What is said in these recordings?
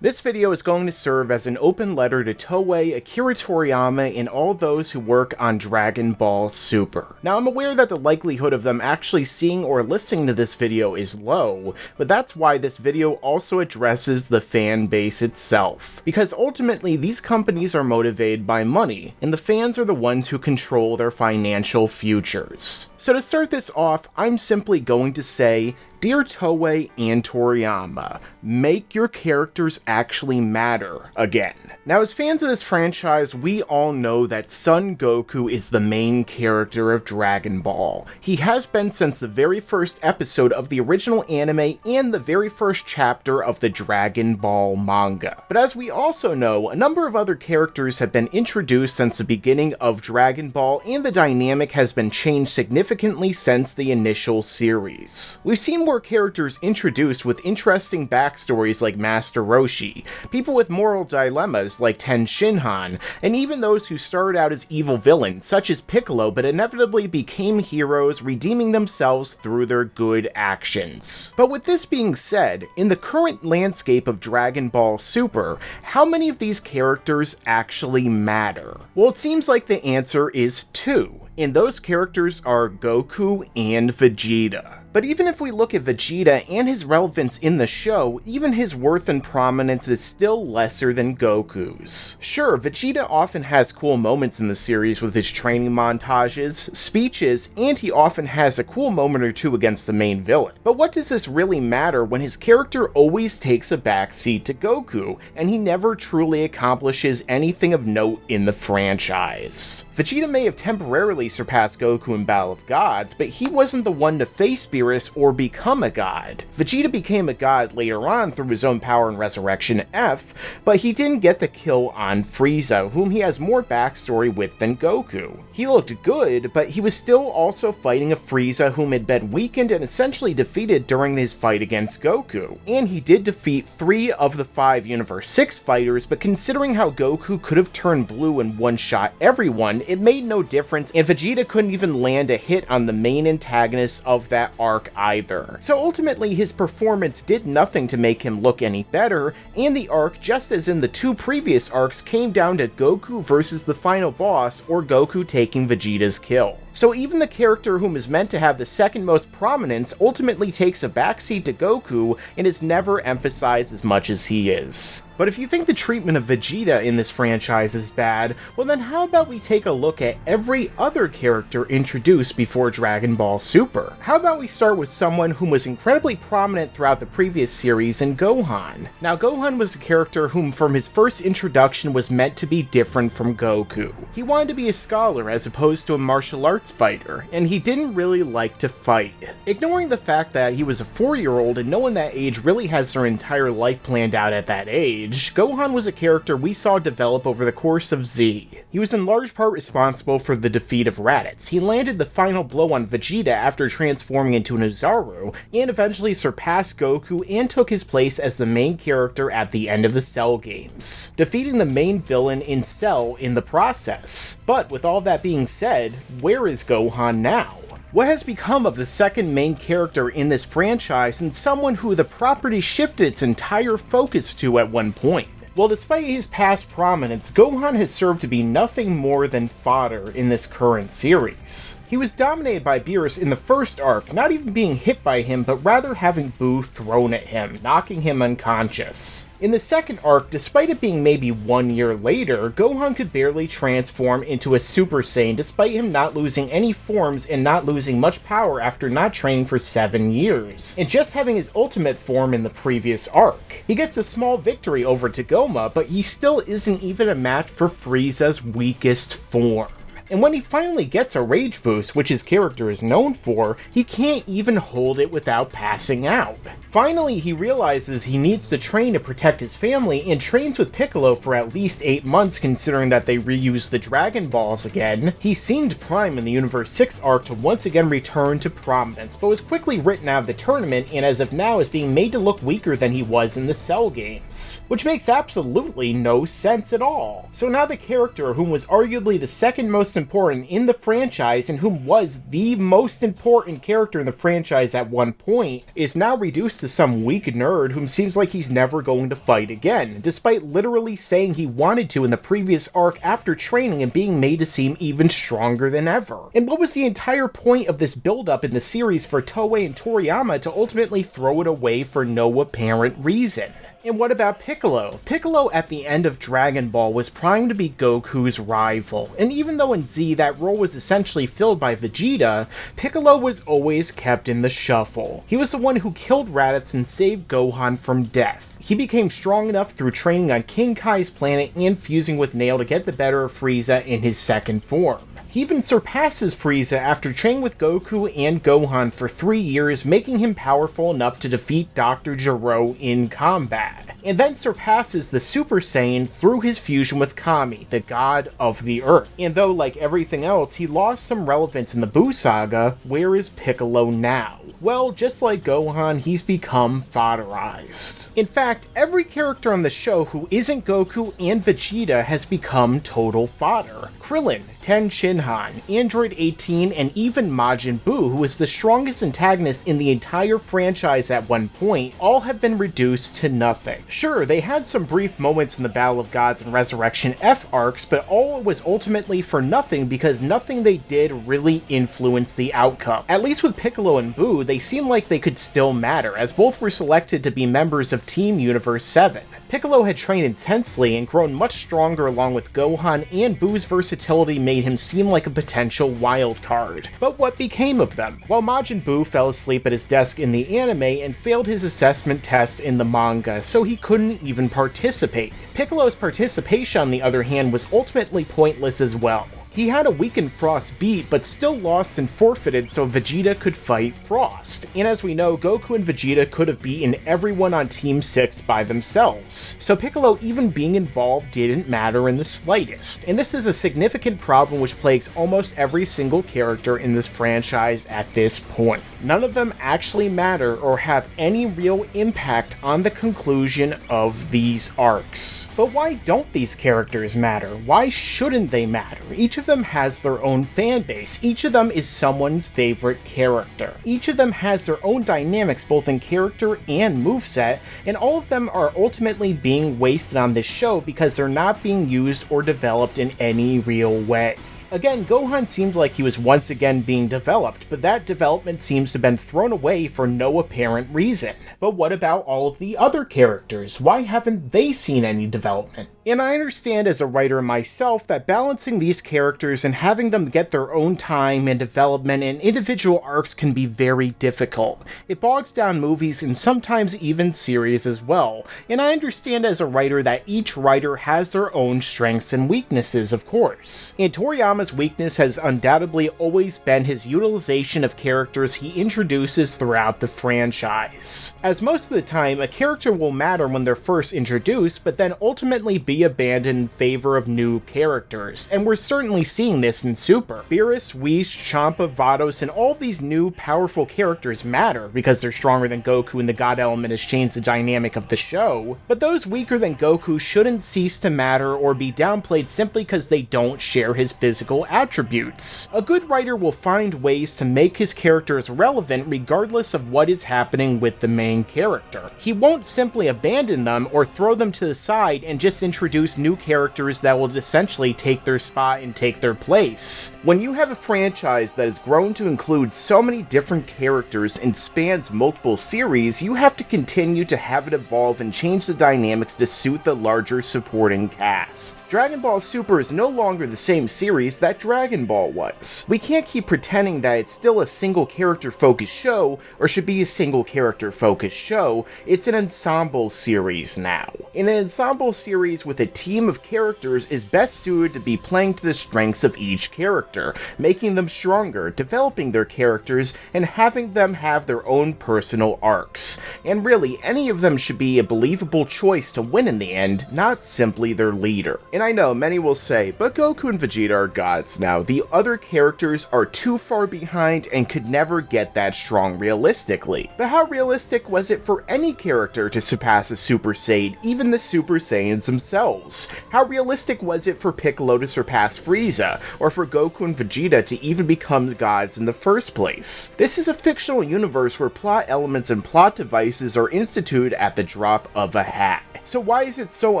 This video is going to serve as an open letter to Toei, Akira Toriyama, and all those who work on Dragon Ball Super. Now, I'm aware that the likelihood of them actually seeing or listening to this video is low, but that's why this video also addresses the fan base itself. Because ultimately, these companies are motivated by money, and the fans are the ones who control their financial futures. So to start this off, I'm simply going to say, Dear Toei and Toriyama, make your characters actually matter again. Now, as fans of this franchise, we all know that Son Goku is the main character of Dragon Ball. He has been since the very first episode of the original anime and the very first chapter of the Dragon Ball manga. But as we also know, a number of other characters have been introduced since the beginning of Dragon Ball, and the dynamic has been changed significantly since the initial series. We've seen more characters introduced with interesting backstories like Master Roshi, people with moral dilemmas like Ten Shinhan, and even those who started out as evil villains such as Piccolo but inevitably became heroes, redeeming themselves through their good actions. But with this being said, in the current landscape of Dragon Ball Super, how many of these characters actually matter? Well, it seems like the answer is 2. And those characters are Goku and Vegeta. But even if we look at Vegeta and his relevance in the show, even his worth and prominence is still lesser than Goku's. Sure, Vegeta often has cool moments in the series with his training montages, speeches, and he often has a cool moment or two against the main villain. But what does this really matter when his character always takes a backseat to Goku, and he never truly accomplishes anything of note in the franchise? Vegeta may have temporarily surpassed Goku in Battle of Gods, but he wasn't the one to face Beerus or become a god. Vegeta became a god later on through his own power and Resurrection F, but he didn't get the kill on Frieza, whom he has more backstory with than Goku. He looked good, but he was still also fighting a Frieza whom had been weakened and essentially defeated during his fight against Goku. And he did defeat 3 of the 5 Universe 6 fighters, but considering how Goku could have turned blue and one-shot everyone, it made no difference, and Vegeta couldn't even land a hit on the main antagonist of that arc either. So ultimately, his performance did nothing to make him look any better, and the arc, just as in the 2 previous arcs, came down to Goku versus the final boss, or Goku taking Vegeta's kill. So even the character whom is meant to have the second most prominence ultimately takes a backseat to Goku and is never emphasized as much as he is. But if you think the treatment of Vegeta in this franchise is bad, well then how about we take a look at every other character introduced before Dragon Ball Super? How about we start with someone whom was incredibly prominent throughout the previous series in Gohan? Now, Gohan was a character whom from his first introduction was meant to be different from Goku. He wanted to be a scholar as opposed to a martial arts fighter, and he didn't really like to fight. Ignoring the fact that he was a 4-year-old and no one that age really has their entire life planned out at that age, Gohan was a character we saw develop over the course of Z. He was in large part responsible for the defeat of Raditz. He landed the final blow on Vegeta after transforming into an Ozaru, and eventually surpassed Goku and took his place as the main character at the end of the Cell games, defeating the main villain in Cell in the process. But with all that being said, where is Gohan now? What has become of the second main character in this franchise and someone who the property shifted its entire focus to at one point? Well, despite his past prominence, Gohan has served to be nothing more than fodder in this current series. He was dominated by Beerus in the first arc, not even being hit by him, but rather having Boo thrown at him, knocking him unconscious. In the second arc, despite it being maybe 1 year later, Gohan could barely transform into a Super Saiyan despite him not losing any forms and not losing much power after not training for 7 years, and just having his ultimate form in the previous arc. He gets a small victory over Tagoma, but he still isn't even a match for Frieza's weakest form. And when he finally gets a rage boost, which his character is known for, he can't even hold it without passing out. Finally, he realizes he needs to train to protect his family and trains with Piccolo for at least 8 months considering that they reused the Dragon Balls again. He seemed prime in the Universe 6 arc to once again return to prominence, but was quickly written out of the tournament and as of now is being made to look weaker than he was in the Cell games, which makes absolutely no sense at all. So now the character whom was arguably the second most important in the franchise and whom was the most important character in the franchise at one point, is now reduced to some weak nerd whom seems like he's never going to fight again, despite literally saying he wanted to in the previous arc after training and being made to seem even stronger than ever. And what was the entire point of this build-up in the series for Toei and Toriyama to ultimately throw it away for no apparent reason? And what about Piccolo? Piccolo at the end of Dragon Ball was primed to be Goku's rival, and even though in Z that role was essentially filled by Vegeta, Piccolo was always kept in the shuffle. He was the one who killed Raditz and saved Gohan from death. He became strong enough through training on King Kai's planet and fusing with Nail to get the better of Frieza in his second form. He even surpasses Frieza after training with Goku and Gohan for 3 years, making him powerful enough to defeat Dr. Gero in combat, and then surpasses the Super Saiyan through his fusion with Kami, the god of the earth. And though, like everything else, he lost some relevance in the Buu saga, where is Piccolo now? Well, just like Gohan, he's become fodderized. In fact, every character on the show who isn't Goku and Vegeta has become total fodder. Krillin, Ten Shinhan, Android 18, and even Majin Buu, who was the strongest antagonist in the entire franchise at one point, all have been reduced to nothing. Sure, they had some brief moments in the Battle of Gods and Resurrection F arcs, but all was ultimately for nothing because nothing they did really influenced the outcome. At least with Piccolo and Buu, they seem like they could still matter, as both were selected to be members of Team Universe 7. Piccolo had trained intensely and grown much stronger along with Gohan, and Buu's versatility made him seem like a potential wild card. But what became of them? Well, Majin Buu fell asleep at his desk in the anime and failed his assessment test in the manga, so he couldn't even participate. Piccolo's participation, on the other hand, was ultimately pointless as well. He had a weakened Frost beat, but still lost and forfeited so Vegeta could fight Frost. And as we know, Goku and Vegeta could have beaten everyone on Team 6 by themselves. So Piccolo even being involved didn't matter in the slightest. And this is a significant problem which plagues almost every single character in this franchise at this point. None of them actually matter or have any real impact on the conclusion of these arcs. But why don't these characters matter? Why shouldn't they matter? Each of them has their own fan base. Each of them is someone's favorite character. Each of them has their own dynamics both in character and moveset, and all of them are ultimately being wasted on this show because they're not being used or developed in any real way. Again, Gohan seems like he was once again being developed, but that development seems to have been thrown away for no apparent reason. But what about all of the other characters? Why haven't they seen any development? And I understand as a writer myself that balancing these characters and having them get their own time and development and individual arcs can be very difficult. It bogs down movies and sometimes even series as well. And I understand as a writer that each writer has their own strengths and weaknesses, of course. And Toriyama's weakness has undoubtedly always been his utilization of characters he introduces throughout the franchise. As most of the time, a character will matter when they're first introduced, but then ultimately be abandoned in favor of new characters, and we're certainly seeing this in Super. Beerus, Whis, Champa, Vados, and all of these new powerful characters matter because they're stronger than Goku and the God element has changed the dynamic of the show, but those weaker than Goku shouldn't cease to matter or be downplayed simply because they don't share his physical attributes. A good writer will find ways to make his characters relevant regardless of what is happening with the main character. He won't simply abandon them or throw them to the side and just introduce new characters that will essentially take their spot and take their place. When you have a franchise that has grown to include so many different characters and spans multiple series, you have to continue to have it evolve and change the dynamics to suit the larger supporting cast. Dragon Ball Super is no longer the same series that Dragon Ball was. We can't keep pretending that it's still a single character focused show or should be a single character focused show. It's an ensemble series now. In an ensemble series with a team of characters is best suited to be playing to the strengths of each character, making them stronger, developing their characters, and having them have their own personal arcs. And really, any of them should be a believable choice to win in the end, not simply their leader. And I know many will say, but Goku and Vegeta are gods now. The other characters are too far behind and could never get that strong realistically. But how realistic was it for any character to surpass a Super Saiyan, even the Super Saiyans themselves? How realistic was it for Piccolo to surpass Frieza, or for Goku and Vegeta to even become gods in the first place? This is a fictional universe where plot elements and plot devices are instituted at the drop of a hat. So why is it so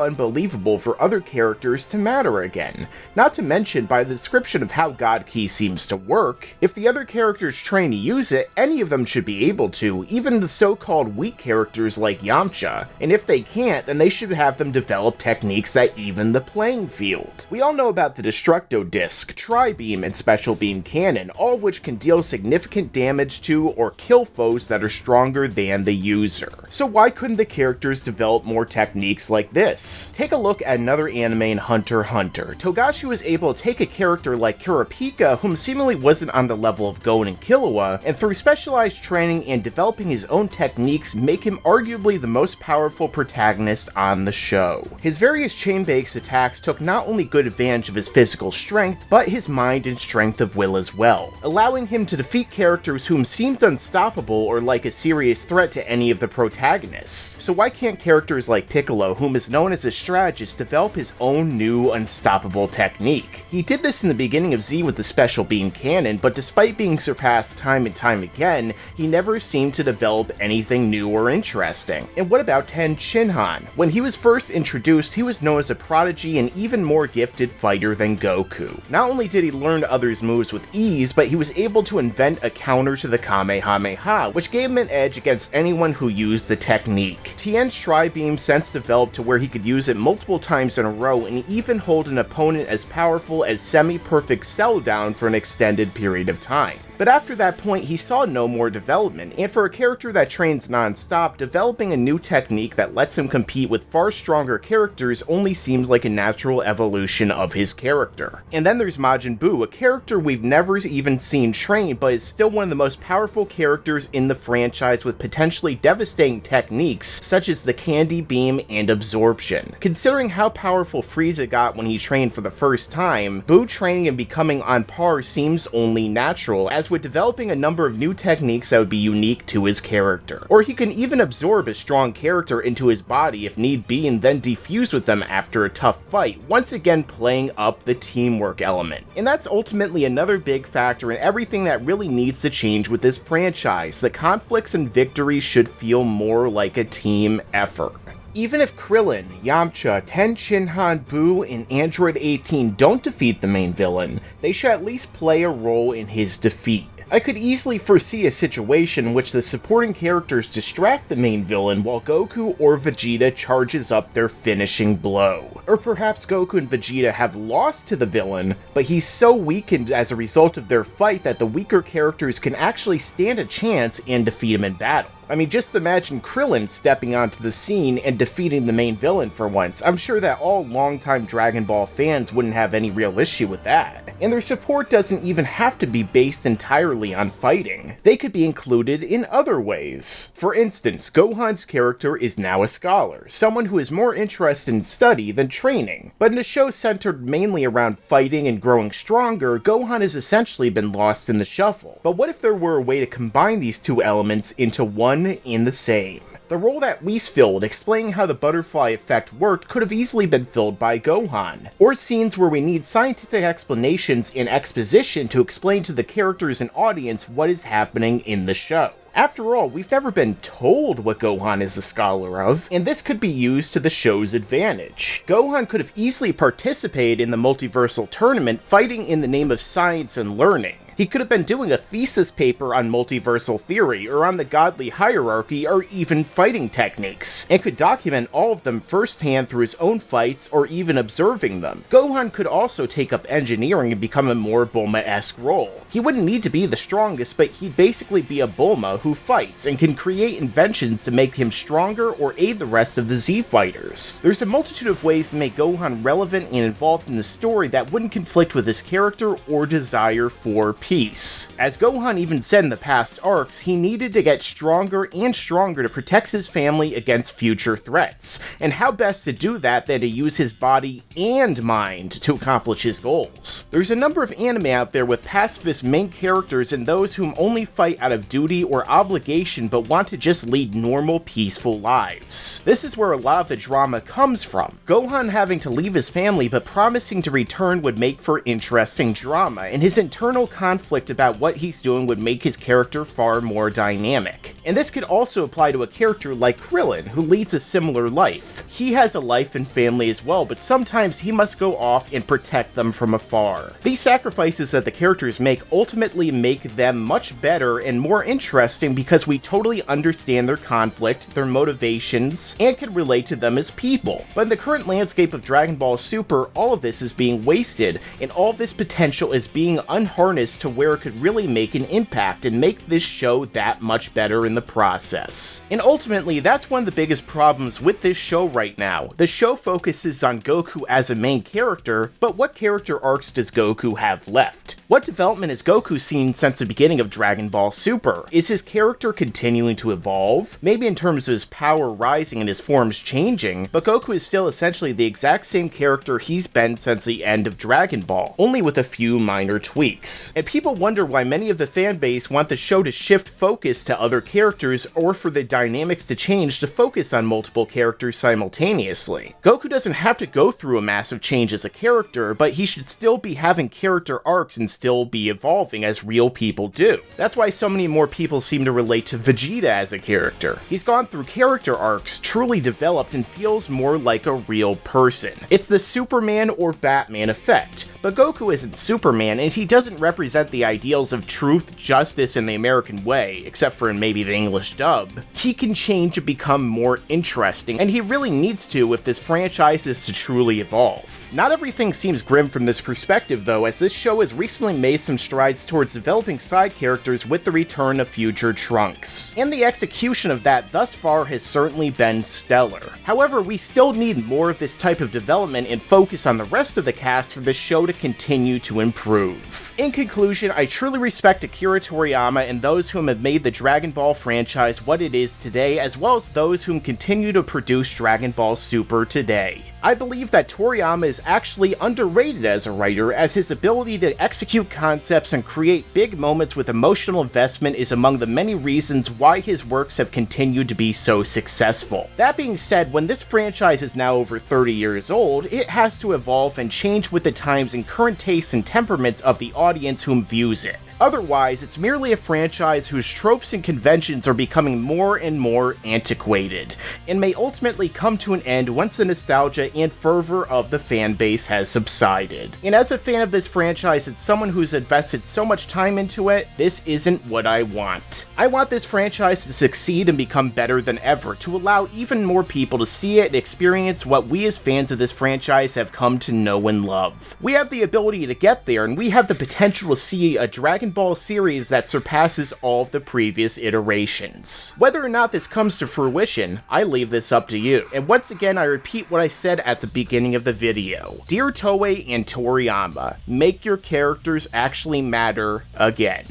unbelievable for other characters to matter again? Not to mention, by the description of how God Ki seems to work, if the other characters train to use it, any of them should be able to, even the so-called weak characters like Yamcha. And if they can't, then they should have them develop techniques that even the playing field. We all know about the Destructo Disc, Tri-Beam, and Special Beam Cannon, all of which can deal significant damage to or kill foes that are stronger than the user. So why couldn't the characters develop more techniques like this? Take a look at another anime in Hunter x Hunter. Togashi was able to take a character like Kurapika, whom seemingly wasn't on the level of Gohan and Killua, and through specialized training and developing his own techniques, make him arguably the most powerful protagonist on the show. His various chain-based attacks took not only good advantage of his physical strength, but his mind and strength of will as well, allowing him to defeat characters whom seemed unstoppable or like a serious threat to any of the protagonists. So why can't characters like Piccolo, whom is known as a strategist, develop his own new unstoppable technique? He did this in the beginning of Z with the Special Beam Cannon, but despite being surpassed time and time again, he never seemed to develop anything new or interesting. And what about Ten Shinhan? When he was first introduced, he was known as a prodigy and even more gifted fighter than Goku. Not only did he learn others' moves with ease, but he was able to invent a counter to the Kamehameha, which gave him an edge against anyone who used the technique. Tien's Tri-Beam since developed to where he could use it multiple times in a row and even hold an opponent as powerful as semi-perfect Cell down for an extended period of time. But after that point, he saw no more development, and for a character that trains non-stop, developing a new technique that lets him compete with far stronger characters only seems like a natural evolution of his character. And then there's Majin Buu, a character we've never even seen train, but is still one of the most powerful characters in the franchise with potentially devastating techniques, such as the Candy Beam and Absorption. Considering how powerful Frieza got when he trained for the first time, Buu training and becoming on par seems only natural, as with developing a number of new techniques that would be unique to his character. Or he can even absorb a strong character into his body if need be and then defuse with them after a tough fight, once again playing up the teamwork element. And that's ultimately another big factor in everything that really needs to change with this franchise. The conflicts and victories should feel more like a team effort. Even if Krillin, Yamcha, Ten Shinhan, Buu, and Android 18 don't defeat the main villain, they should at least play a role in his defeat. I could easily foresee a situation in which the supporting characters distract the main villain while Goku or Vegeta charges up their finishing blow. Or perhaps Goku and Vegeta have lost to the villain, but he's so weakened as a result of their fight that the weaker characters can actually stand a chance and defeat him in battle. I mean, just imagine Krillin stepping onto the scene and defeating the main villain for once. I'm sure that all longtime Dragon Ball fans wouldn't have any real issue with that. And their support doesn't even have to be based entirely on fighting. They could be included in other ways. For instance, Gohan's character is now a scholar, someone who is more interested in study than training. But in a show centered mainly around fighting and growing stronger, Gohan has essentially been lost in the shuffle. But what if there were a way to combine these two elements into one in the same? The role that Whis filled, explaining how the butterfly effect worked, could have easily been filled by Gohan. Or scenes where we need scientific explanations and exposition to explain to the characters and audience what is happening in the show. After all, we've never been told what Gohan is a scholar of, and this could be used to the show's advantage. Gohan could have easily participated in the multiversal tournament, fighting in the name of science and learning. He could have been doing a thesis paper on multiversal theory, or on the godly hierarchy, or even fighting techniques, and could document all of them firsthand through his own fights, or even observing them. Gohan could also take up engineering and become a more Bulma-esque role. He wouldn't need to be the strongest, but he'd basically be a Bulma who fights, and can create inventions to make him stronger or aid the rest of the Z fighters. There's a multitude of ways to make Gohan relevant and involved in the story that wouldn't conflict with his character or desire for peace. peace. As Gohan even said in the past arcs, he needed to get stronger and stronger to protect his family against future threats, and how best to do that than to use his body and mind to accomplish his goals. There's a number of anime out there with pacifist main characters and those whom only fight out of duty or obligation but want to just lead normal, peaceful lives. This is where a lot of the drama comes from. Gohan having to leave his family but promising to return would make for interesting drama, and his internal conflict about what he's doing would make his character far more dynamic. And this could also apply to a character like Krillin, who leads a similar life. He has a life and family as well, but sometimes he must go off and protect them from afar. These sacrifices that the characters make ultimately make them much better and more interesting because we totally understand their conflict, their motivations, and can relate to them as people. But in the current landscape of Dragon Ball Super, all of this is being wasted, and all of this potential is being unharnessed to where it could really make an impact and make this show that much better in the process. And ultimately, that's one of the biggest problems with this show right now. The show focuses on Goku as a main character, but what character arcs does Goku have left? What development has Goku seen since the beginning of Dragon Ball Super? Is his character continuing to evolve? Maybe in terms of his power rising and his forms changing, but Goku is still essentially the exact same character he's been since the end of Dragon Ball, only with a few minor tweaks. And people wonder why many of the fanbase want the show to shift focus to other characters or for the dynamics to change to focus on multiple characters simultaneously. Goku doesn't have to go through a massive change as a character, but he should still be having character arcs and still be evolving as real people do. That's why so many more people seem to relate to Vegeta as a character. He's gone through character arcs, truly developed, and feels more like a real person. It's the Superman or Batman effect. But Goku isn't Superman, and he doesn't represent the ideals of truth, justice, and the American way, except for in maybe the English dub. He can change and become more interesting, and he really needs to if this franchise is to truly evolve. Not everything seems grim from this perspective though, as this show has recently made some strides towards developing side characters with the return of future Trunks. And the execution of that thus far has certainly been stellar. However, we still need more of this type of development and focus on the rest of the cast for this show to continue to improve. In conclusion, I truly respect Akira Toriyama and those whom have made the Dragon Ball franchise what it is today, as well as those whom continue to produce Dragon Ball Super today. I believe that Toriyama is actually underrated as a writer, as his ability to execute concepts and create big moments with emotional investment is among the many reasons why his works have continued to be so successful. That being said, when this franchise is now over 30 years old, it has to evolve and change with the times and current tastes and temperaments of the audience whom views it. Otherwise, it's merely a franchise whose tropes and conventions are becoming more and more antiquated, and may ultimately come to an end once the nostalgia and fervor of the fanbase has subsided. And as a fan of this franchise and someone who's invested so much time into it, this isn't what I want. I want this franchise to succeed and become better than ever, to allow even more people to see it and experience what we as fans of this franchise have come to know and love. We have the ability to get there, and we have the potential to see a Dragon Ball series that surpasses all of the previous iterations. Whether or not this comes to fruition, I leave this up to you. And once again, I repeat what I said at the beginning of the video. Dear Toei and Toriyama, make your characters actually matter again.